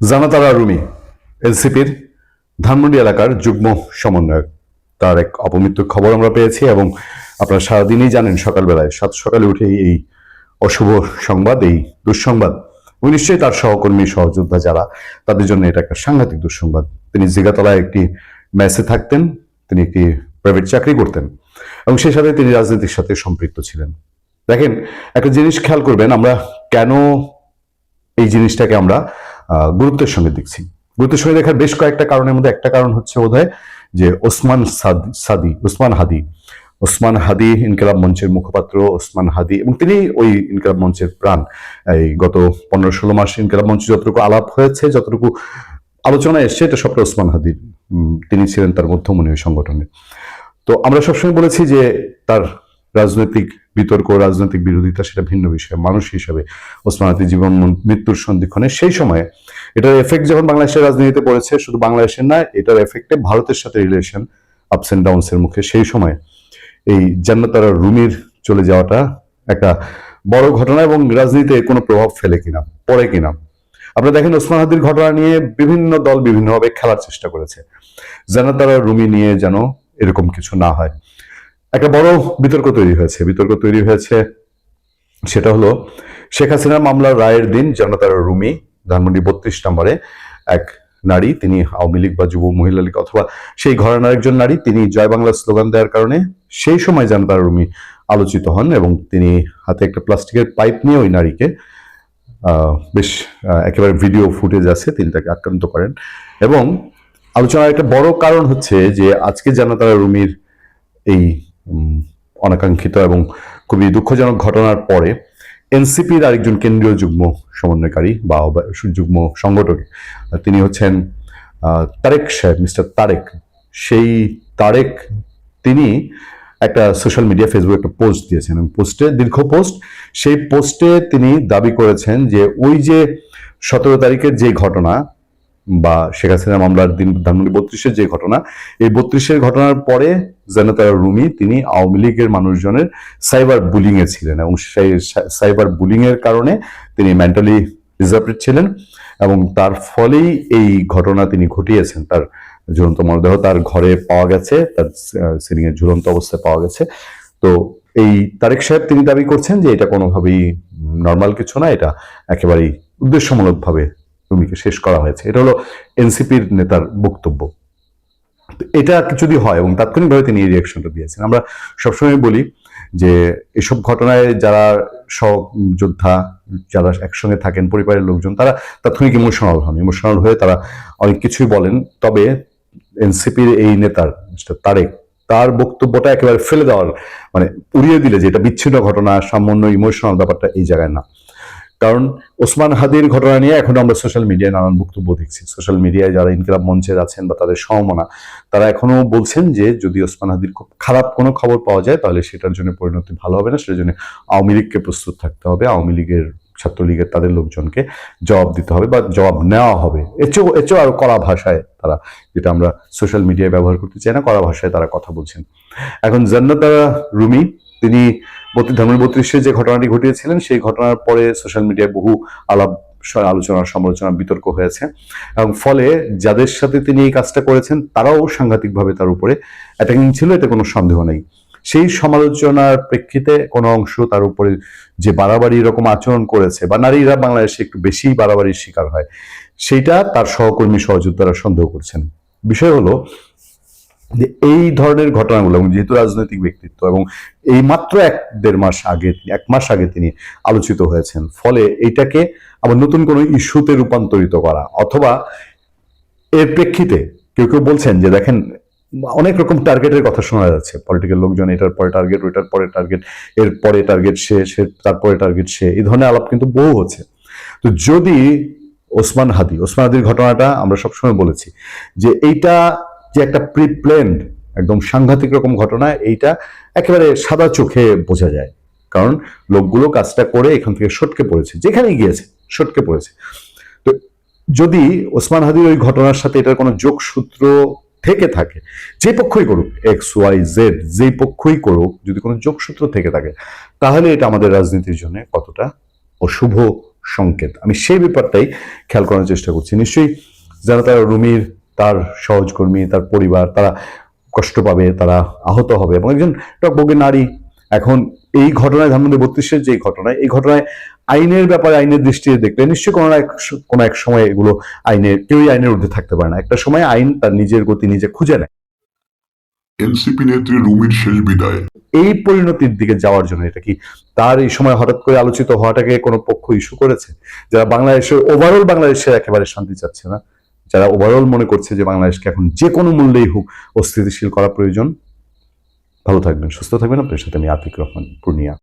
জানাতারা রুমি এনসিপির ধানমন্ডি এলাকার যুগ্ম সমন্বয়ক, তার এক অপমৃত্যুর খবর আমরা পেয়েছি এবং আপনারা সারাদিনই জানেন সকালবেলায় সাত সকালে উঠে এই অশুভ সংবাদ, এই দুঃসংবাদ নিশ্চয়ই তার সহকর্মী সহযোদ্ধা যারা, তাদের জন্য এটা একটা সাংঘাতিক দুঃসংবাদ। তিনি জিগাতলায় একটি মেসে থাকতেন, তিনি একটি প্রাইভেট চাকরি করতেন এবং সেই সাথে তিনি রাজনীতির সাথে সম্পৃক্ত ছিলেন। দেখেন, একটা জিনিস খেয়াল করবেন, আমরা কেন এই জিনিসটাকে আমরা গুরুত্বের সঙ্গে দেখছি। গুরুত্বের সঙ্গে দেখার বেশ কয়েকটা কারণের মধ্যে একটা কারণ হচ্ছে বোধহয় যে ওসমান হাদি ইনকিলাব মঞ্চের মুখপাত্র ওসমান হাদি, এবং তিনি ওই ইনকিলাব মঞ্চের প্রাণ। এই গত 15-16 মাস ইনকিলাব মঞ্চে যতটুকু আলাপ হয়েছে, যতটুকু আলোচনা এসছে, এটা সবটা ওসমান হাদির। তিনি ছিলেন তার মধ্যমণি ওই সংগঠনে। তো আমরা সবসময় বলেছি যে তার রাজনৈতিক বিতর্ক, রাজনৈতিক বিরোধিতা সেটা ভিন্ন বিষয়। মানুষ হিসেবে ওসমান হাদির জীবন মৃত্যুর সন্ধিক্ষণে সেই সময়ে এটার এফেক্ট যখন বাংলাদেশের রাজনীতিতে পড়েছে, শুধু বাংলাদেশের না, এটার এফেক্টে ভারতের সাথে রিলেশন আপস এন্ড ডাউনস এর মুখে সেই সময় এই জান্নাতারা রুমির চলে যাওয়াটা একটা বড় ঘটনা এবং রাজনীতিতে কোনো প্রভাব ফেলে কিনা, পড়ে কিনা। আপনারা দেখেন, ওসমান হাদির ঘটনা নিয়ে বিভিন্ন দল বিভিন্নভাবে খেলার চেষ্টা করেছে। জান্নাতারা রুমি নিয়ে যেন এরকম কিছু না হয়। একটা বড় বিতর্ক তৈরি হয়েছে, সেটা হলো শেখ হাসিনার মামলার রায়ের দিন জান্নাতারা রুমি ধানমন্ডি 32 নম্বরে এক নারী, তিনি আওয়ামী লীগ বা যুব মহিলা লীগ অথবা সেই ঘরানার একজন নারী, তিনি জয় বাংলা স্লোগান দেওয়ার কারণে সেই সময় জান্নাতারা রুমি আলোচিত হন এবং তিনি হাতে একটা প্লাস্টিকের পাইপ নিয়ে ওই নারীকে বেশ একেবারে ভিডিও ফুটেজ আছে, তিনি তাকে আক্রান্ত করেন। এবং আলোচনার একটা বড় কারণ হচ্ছে যে আজকে জান্নাতারা রুমির এই অনাকাঙ্ক্ষিত এবং খুবই দুঃখজনক ঘটনার পরে এনসিপির আরেকজন কেন্দ্রীয় যুগ্ম সমন্বয়কারী বা যুগ্ম সংগঠক, তিনি হচ্ছেন তারেক সাহেব, মিস্টার তারেক। সেই তারেক তিনি একটা সোশ্যাল মিডিয়া, ফেসবুকে একটা পোস্ট দিয়েছেন, পোস্টে দীর্ঘ পোস্ট। সেই পোস্টে তিনি দাবি করেছেন যে ওই যে 17 তারিখের যে ঘটনা বা শেখ হাসিনা মামলার দিন ধানমন্ডি 32-এর যে ঘটনা, এই 32-এর ঘটনার পরে জান্নাতারা রুমি তিনি আওয়ামী লীগের মানুষজনের সাইবার বুলিং এ ছিলেন এবং সেই সাইবার বুলিং এর কারণে তিনি মেন্টালি ডিসঅ্যাপিয়ার্ড ছিলেন এবং তার ফলেই এই ঘটনা তিনি ঘটিয়েছেন। তার ঝুলন্ত মরদেহ তার ঘরে পাওয়া গেছে, তার সিলিং এর ঝুলন্ত অবস্থায় পাওয়া গেছে। তো এই তারেক সাহেব তিনি দাবি করছেন যে এটা কোনোভাবেই নর্মাল কিছু না, এটা একেবারেই উদ্দেশ্যমূলকভাবে রুমিকে শেষ করা হয়েছে। এটা হলো এনসিপির নেতার বক্তব্য। এটা যদি হয়, এবং তাৎক্ষণিকভাবে তিনি এই রিয়াকশনটা দিয়েছেন। আমরা সবসময় বলি যে এসব ঘটনায় যারা সহযোদ্ধা, যারা একসঙ্গে থাকেন, পরিবারের লোকজন, তারা তাৎক্ষণিক ইমোশনাল হয়ে তারা অনেক কিছুই বলেন। তবে এনসিপির এই নেতার মিস্টার তারেক, তার বক্তব্যটা একেবারে ফেলে দেওয়ার, মানে উড়িয়ে দিলে যে এটা বিচ্ছিন্ন ঘটনা, সামান্য ইমোশনাল ব্যাপারটা এই জায়গায় না। কারণ ওসমান হাদির ঘটনা নিয়ে এখন আমরা সোশ্যাল মিডিয়ায় নানান বক্তব্য দেখছি। সোশ্যাল মিডিয়ায় যারা ইনকিলাব মঞ্চের আছেন বা তাদের সমমনা, তারা এখনো বলছেন যে যদি ওসমান হাদির খুব খারাপ কোনো খবর পাওয়া যায় তাহলে সেটার জন্য পরিণতি ভালো হবে না, সেটার জন্য আওয়ামী লীগকে প্রস্তুত থাকতে হবে, আওয়ামী লীগের, ছাত্রলীগের তাদের লোকজনকে জবাব দিতে হবে বা জবাব নেওয়া হবে। এর চেয়েও আরো কড়া ভাষায় তারা, যেটা আমরা সোশ্যাল মিডিয়ায় ব্যবহার করতে চাই না, কড়া ভাষায় তারা কথা বলছেন। এখন জান্নাতারা রুমি তিনি ধানমন্ডি 32-এ যে ঘটনাটি ঘটিয়েছিলেন, সেই ঘটনার পরে সোশ্যাল মিডিয়ায় বহু আলোচনা, সমালোচনা, বিতর্ক হয়েছে এবং ফলে যাদের সাথে তিনি এই কাজটা করেছেন তারাও সাংঘাতিকভাবে তার উপরে অ্যাটাকিং ছিল, এতে কোনো সন্দেহ নেই। সেই সমালোচনার প্রেক্ষিতে কোনো অংশ তার উপরে যে বাড়াবাড়ি এরকম আচরণ করেছে, বা নারীরা বাংলাদেশে একটু বেশি বাড়াবাড়ির শিকার হয়, সেইটা তার সহকর্মী সহযোদ্ধারা সন্দেহ করছেন। বিষয় হলো যে এই ধরনের ঘটনাগুলো, যেহেতু রাজনৈতিক ব্যক্তিত্ব এবং এই মাত্র 1-1.5 মাস আগে তিনি আলোচিত হয়েছেন, ফলে এইটাকে আবার নতুন কোনো ইস্যুতে রূপান্তরিত করা, অথবা এর প্রেক্ষিতে কেউ কেউ বলছেন যে দেখেন অনেক রকম টার্গেটের কথা শোনা যাচ্ছে, পলিটিক্যাল লোকজন এটার পরে টার্গেট, ওইটার পরে টার্গেট, এর পরে টার্গেট সে, তারপরে টার্গেট সে, এই ধরনের আলাপ কিন্তু বহু হচ্ছে। তো যদি ওসমান হাদির ঘটনাটা আমরা সবসময় বলেছি যে এইটা যে একটা প্রিপ্ল্যান্ড একদম সাংঘাতিক রকম ঘটনা, এইটা একেবারে সাদা চোখে বোঝা যায়। কারণ লোকগুলো কাজটা করে এখান থেকে সটকে পড়েছে, যেখানে গিয়েছে সটকে পড়েছে। তো যদি ওসমান হাদির ওই ঘটনার সাথে এটার কোনো যোগসূত্র থেকে থাকে, যে পক্ষই করুক, XYZ যেই পক্ষই করুক, যদি কোনো যোগসূত্র থেকে থাকে, তাহলে এটা আমাদের রাজনীতির জন্য কতটা অশুভ সংকেত। আমি সেই ব্যাপারটাই খেয়াল করার চেষ্টা করছি। নিশ্চয়ই যারা তারা রুমির, তার সহকর্মী, তার পরিবার, তারা কষ্ট পাবে, তারা আহত হবে, এবং একজন টকবগে নারী এখন এই ঘটনায়, ধানমন্ডি 32-এর যে ঘটনায়, এই ঘটনায় আইনের ব্যাপারে আইনের দৃষ্টিতে দেখলে নিশ্চয়ই কোনো এক সময় এগুলো কেউই আইনের ঊর্ধ্বে থাকতে পারে না। একটা সময় আইন তার নিজের গতি নিজে খুঁজে নেয়। এনসিপি নেত্রী রুমির শেষ বিদায়, এই পরিণতির দিকে যাওয়ার জন্য এটা কি তার এই সময় হঠাৎ করে আলোচিত হওয়াটাকে কোনো পক্ষ ইস্যু করেছে? যারা বাংলাদেশের ওভারঅল বাংলাদেশের একেবারে শান্তি চাচ্ছে না, যারা ওভারঅল মনে করছে যে বাংলাদেশকে এখন যে কোনো মূল্যেই হোক অস্থিতিশীল করা প্রয়োজন। ভালো থাকবেন, সুস্থ থাকবেন। আপনার সাথে আমি আতিক রহমান, পূর্ণিয়া।